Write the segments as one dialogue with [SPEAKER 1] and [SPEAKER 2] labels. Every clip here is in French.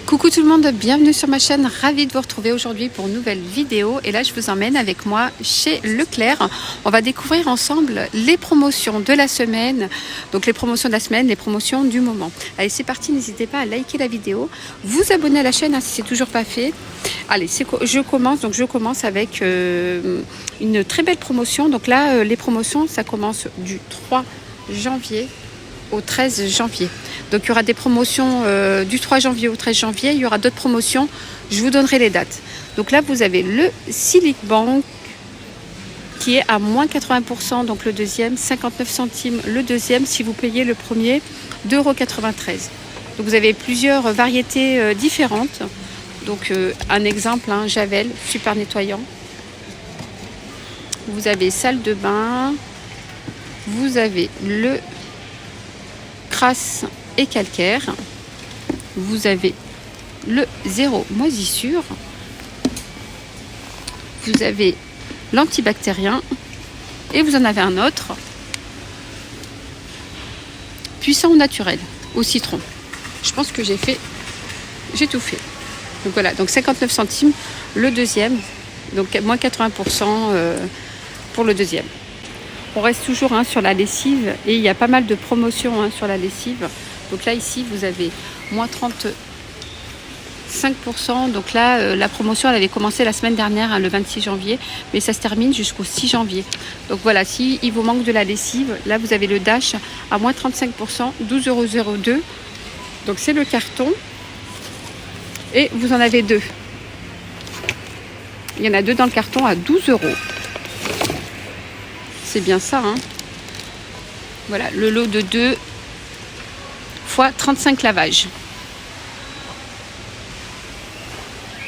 [SPEAKER 1] Coucou tout le monde, bienvenue sur ma chaîne, ravie de vous retrouver aujourd'hui pour une nouvelle vidéo. Et là je vous emmène avec moi chez Leclerc. On va découvrir ensemble les promotions de la semaine, donc les promotions de la semaine, les promotions du moment. Allez, c'est parti, n'hésitez pas à liker la vidéo, vous abonner à la chaîne si c'est toujours pas fait. Allez, je commence avec une très belle promotion. Donc là les promotions, ça commence du 3 janvier au 13 janvier. Donc il y aura des promotions du 3 janvier au 13 janvier, il y aura d'autres promotions, je vous donnerai les dates. Donc là vous avez le Silic Bank qui est à moins 80%, donc le deuxième, 59 centimes le deuxième si vous payez le premier, 2,93 €. Donc vous avez plusieurs variétés différentes. Donc un exemple, Javel, super nettoyant. Vous avez salle de bain, vous avez le crasse et calcaire, vous avez le zéro moisissure, vous avez l'antibactérien et vous en avez un autre puissant ou naturel au citron. Je pense que j'ai tout fait. Donc voilà, donc 59 centimes le deuxième, donc moins 80% pour le deuxième. On reste toujours sur la lessive et il y a pas mal de promotions sur la lessive. Donc là ici vous avez moins 35%. Donc là la promotion elle avait commencé la semaine dernière, le 26 janvier, mais ça se termine jusqu'au 6 janvier. Donc voilà, si il vous manque de la lessive, là vous avez le Dash à moins 35%, 12,02 €. Donc c'est le carton et vous en avez deux. Il y en a deux dans le carton à 12 €. C'est bien ça, Voilà, le lot de 2 fois 35 lavages.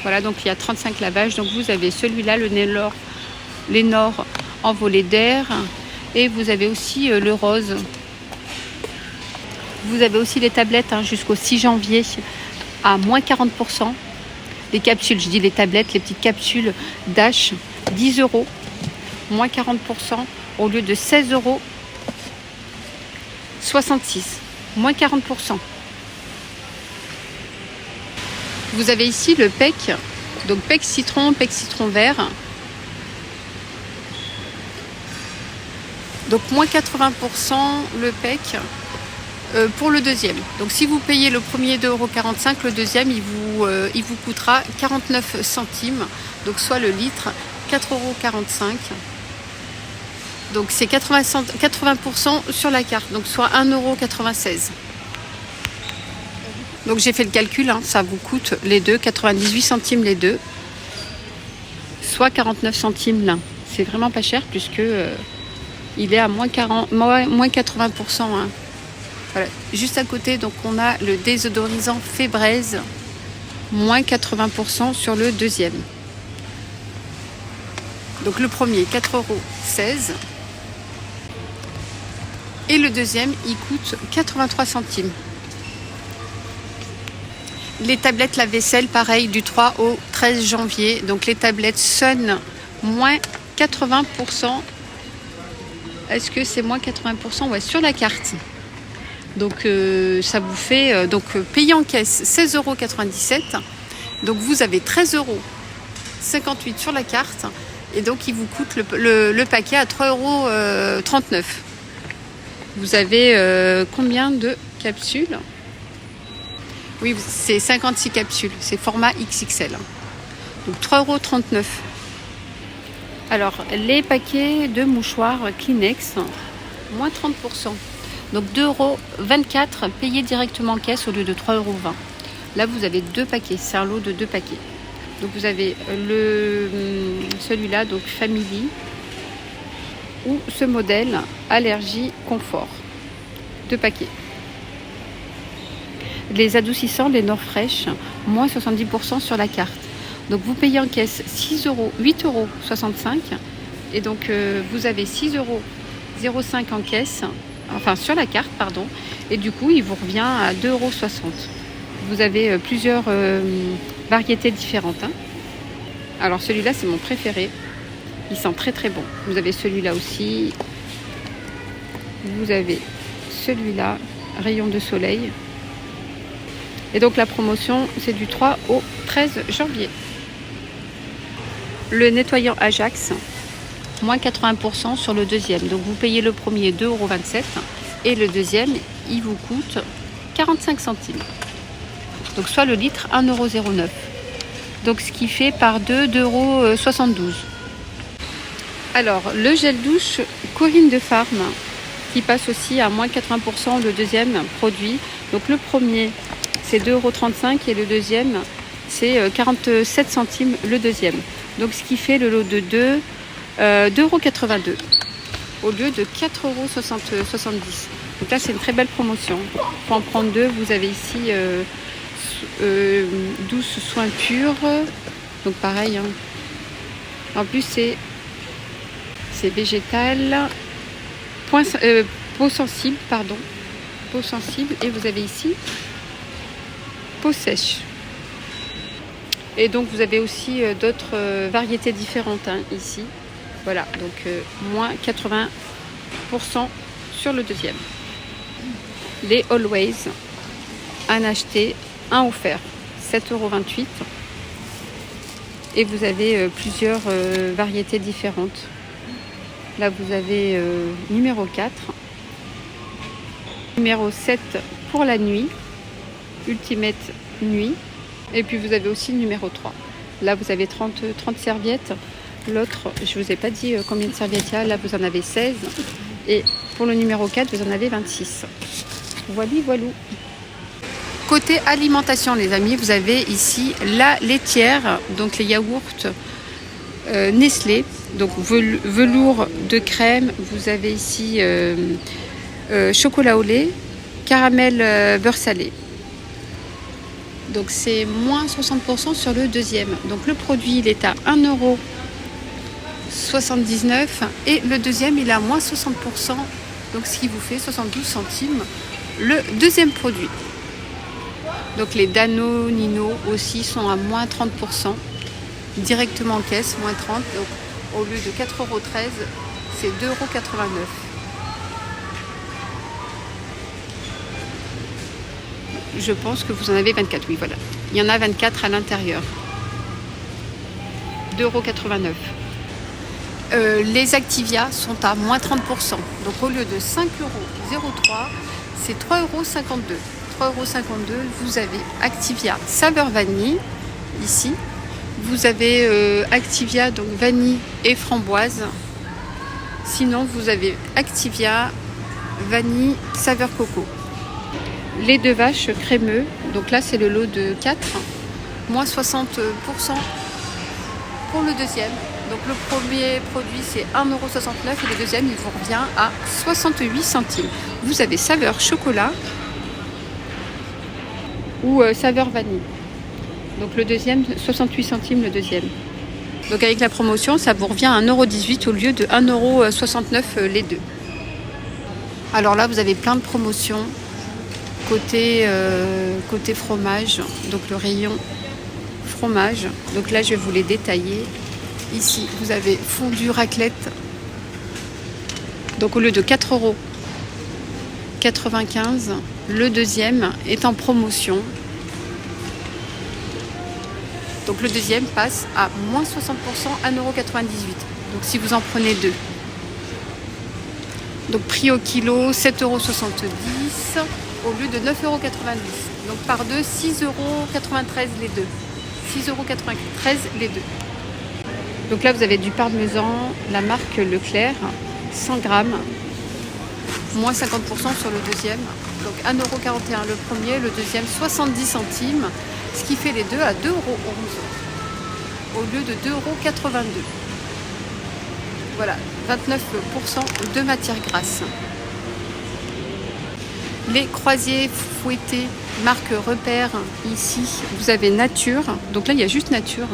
[SPEAKER 1] Voilà, donc il y a 35 lavages. Donc vous avez celui-là, le Lénor envolé d'air. Et vous avez aussi le rose. Vous avez aussi les tablettes jusqu'au 6 janvier à moins 40%. Les capsules, je dis les tablettes, les petites capsules Dash, 10 €, moins 40%. Au lieu de 16,66 €, moins 40%. Vous avez ici le PEC, donc PEC citron vert. Donc moins 80% le PEC pour le deuxième. Donc si vous payez le premier 2,45 €, le deuxième il vous coûtera 49 centimes, donc soit le litre 4,45 €. Donc c'est 80% sur la carte, donc soit 1,96 €. Donc j'ai fait le calcul, ça vous coûte les deux, 98 centimes les deux, soit 49 centimes l'un. C'est vraiment pas cher puisque il est à moins 80%. Voilà. Juste à côté, donc on a le désodorisant Febreze, moins 80% sur le deuxième. Donc le premier 4,16 €. Et le deuxième, il coûte 83 centimes. Les tablettes lave-vaisselle, pareil, du 3 au 13 janvier. Donc les tablettes Sun, moins 80%. Est-ce que c'est moins 80%? Ouais, sur la carte. Donc ça vous fait, payé en caisse, 16,97 €. Donc vous avez 13,58 € sur la carte. Et donc il vous coûte le paquet à 3,39 €. Vous avez combien de capsules? Oui, c'est 56 capsules. C'est format XXL. Donc 3,39 €. Alors, les paquets de mouchoirs Kleenex, moins 30%. Donc 2,24 € payés directement en caisse au lieu de 3,20 €. Là, vous avez deux paquets. C'est un lot de deux paquets. Donc vous avez celui-là, donc Family, ou ce modèle allergie confort, deux paquets. Les adoucissants, les Nord Fresh, moins 70% sur la carte. Donc vous payez en caisse 8,65 € et donc vous avez 6,05 € en caisse, enfin sur la carte pardon, et du coup il vous revient à 2,60 €. Vous avez plusieurs variétés différentes. Alors celui-là c'est mon préféré. Il sent très très bon. Vous avez celui-là aussi. Vous avez celui-là, rayon de soleil. Et donc la promotion, c'est du 3 au 13 janvier. Le nettoyant Ajax, moins 80% sur le deuxième. Donc vous payez le premier 2,27 € et le deuxième, il vous coûte 45 centimes. Donc soit le litre 1,09 €. Donc ce qui fait par 2, 2,72 €. Alors le gel douche Corinne de Farm qui passe aussi à moins 80% le deuxième produit. Donc le premier c'est 2,35 € et le deuxième c'est 47 centimes le deuxième. Donc ce qui fait le lot de 2,82 € au lieu de 4,70 €. Donc là c'est une très belle promotion. Pour en prendre deux, vous avez ici douce soin pur. Donc pareil. En plus c'est végétal. Peau sensible, pardon. Peau sensible. Et vous avez ici peau sèche. Et donc vous avez aussi d'autres variétés différentes ici. Voilà, donc moins 80% sur le deuxième. Les Always, un acheté, un offert, 7,28 €. Et vous avez plusieurs variétés différentes. Là vous avez numéro 4, numéro 7 pour la nuit, Ultimate nuit. Et puis vous avez aussi le numéro 3. Là vous avez 30 serviettes. L'autre, je ne vous ai pas dit combien de serviettes il y a. Là vous en avez 16. Et pour le numéro 4, vous en avez 26. Voilà, voilou. Côté alimentation les amis, vous avez ici la laitière, donc les yaourts Nestlé, donc velours de crème. Vous avez ici chocolat au lait, caramel beurre salé. Donc c'est moins 60% sur le deuxième. Donc le produit il est à 1,79 € et le deuxième il est à moins 60%. Donc ce qui vous fait 72 centimes le deuxième produit. Donc les Dano Nino aussi sont à moins 30%. Directement en caisse, moins 30. Donc au lieu de 4,13 €, c'est 2,89 €. Je pense que vous en avez 24, oui voilà. Il y en a 24 à l'intérieur. 2,89 €. Les Activia sont à moins 30%. Donc au lieu de 5,03 €, c'est 3,52 €. 3,52 €, vous avez Activia saveur vanille, ici. Vous avez Activia, donc vanille et framboise. Sinon, vous avez Activia, vanille, saveur coco. Lait de vache crémeux, donc là c'est le lot de 4, moins 60% pour le deuxième. Donc le premier produit c'est 1,69 € et le deuxième il vous revient à 68 centimes. Vous avez saveur chocolat ou saveur vanille. Donc le deuxième 68 centimes le deuxième. Donc avec la promotion ça vous revient à 1,18 € au lieu de 1,69 € les deux. Alors là vous avez plein de promotions. Côté fromage, donc le rayon fromage. Donc là je vais vous les détailler. Ici vous avez fondu raclette. Donc au lieu de 4,95 €, le deuxième est en promotion. Donc le deuxième passe à moins 60%, 1,98 €. Donc si vous en prenez deux. Donc prix au kilo 7,70 € au lieu de 9,90 €. Donc par deux, 6,93 € les deux. 6,93 € les deux. Donc là vous avez du parmesan, la marque Leclerc, 100 grammes, moins 50% sur le deuxième. Donc 1,41 € le premier, le deuxième 70 centimes, ce qui fait les deux à 2,11 € au lieu de 2,82 €. Voilà, 29% de matière grasse. Les croisiers fouettés, marque Repère, ici, vous avez Nature. Donc là, il y a juste Nature.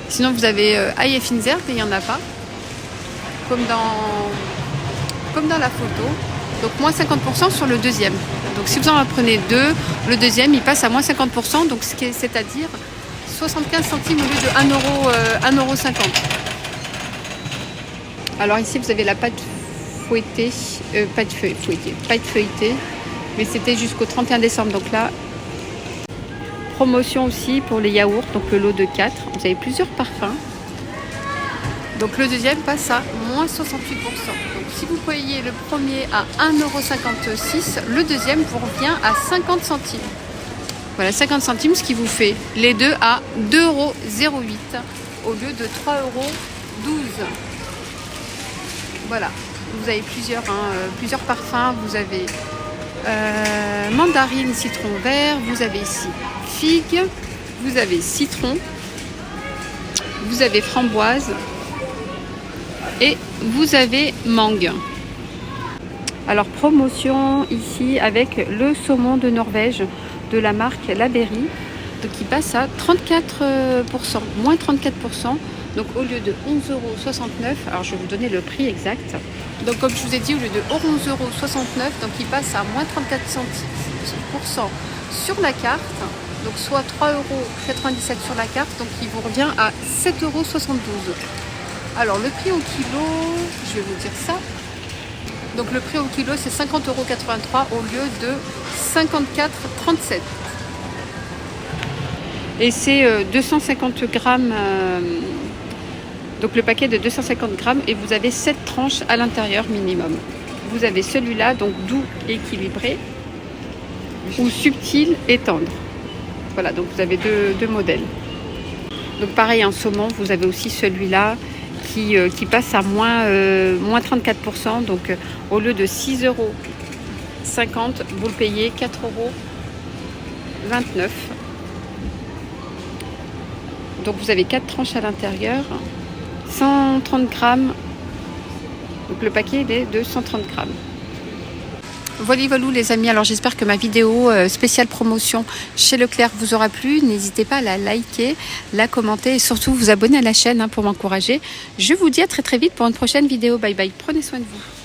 [SPEAKER 1] Sinon, vous avez Haie et Finzert et il n'y en a pas. Comme dans la photo. Donc moins 50% sur le deuxième. Donc si vous en prenez deux, le deuxième, il passe à moins 50%. Donc c'est-à-dire 75 centimes au lieu de 1,50 €. Alors ici, vous avez la pâte feuilletée, Mais c'était jusqu'au 31 décembre. Donc là, promotion aussi pour les yaourts. Donc le lot de 4. Vous avez plusieurs parfums. Donc le deuxième passe à moins 68%. Donc si vous payez le premier à 1,56 €, le deuxième vous revient à 50 centimes. Voilà, 50 centimes, ce qui vous fait les deux à 2,08 € au lieu de 3,12 €. Voilà, vous avez plusieurs parfums. Vous avez mandarine, citron vert. Vous avez ici figue. Vous avez citron. Vous avez framboise. Et vous avez mangue. Alors promotion ici avec le saumon de Norvège de la marque La Berry, donc qui passe à 34%, moins 34%. Donc au lieu de 11,69 €, alors je vais vous donner le prix exact. Donc comme je vous ai dit, au lieu de 11,69 €, donc il passe à moins 34% sur la carte. Donc soit 3,97 € sur la carte, donc il vous revient à 7,72 €. Alors le prix au kilo, je vais vous dire ça. Donc le prix au kilo c'est 50,83 € au lieu de 54,37 €. Et c'est 250 grammes, donc le paquet de 250 grammes, et vous avez 7 tranches à l'intérieur minimum. Vous avez celui-là, donc doux, équilibré, ou subtil et tendre. Voilà, donc vous avez deux modèles. Donc pareil, en saumon, vous avez aussi celui-là qui passe à moins 34%. Donc au lieu de 6,50 €, vous le payez 4,29 €. Donc vous avez 4 tranches à l'intérieur, 130 grammes. Donc le paquet il est de 130 grammes. Voilà les amis, alors j'espère que ma vidéo spéciale promotion chez Leclerc vous aura plu. N'hésitez pas à la liker, la commenter et surtout vous abonner à la chaîne pour m'encourager. Je vous dis à très vite pour une prochaine vidéo. Bye bye, prenez soin de vous.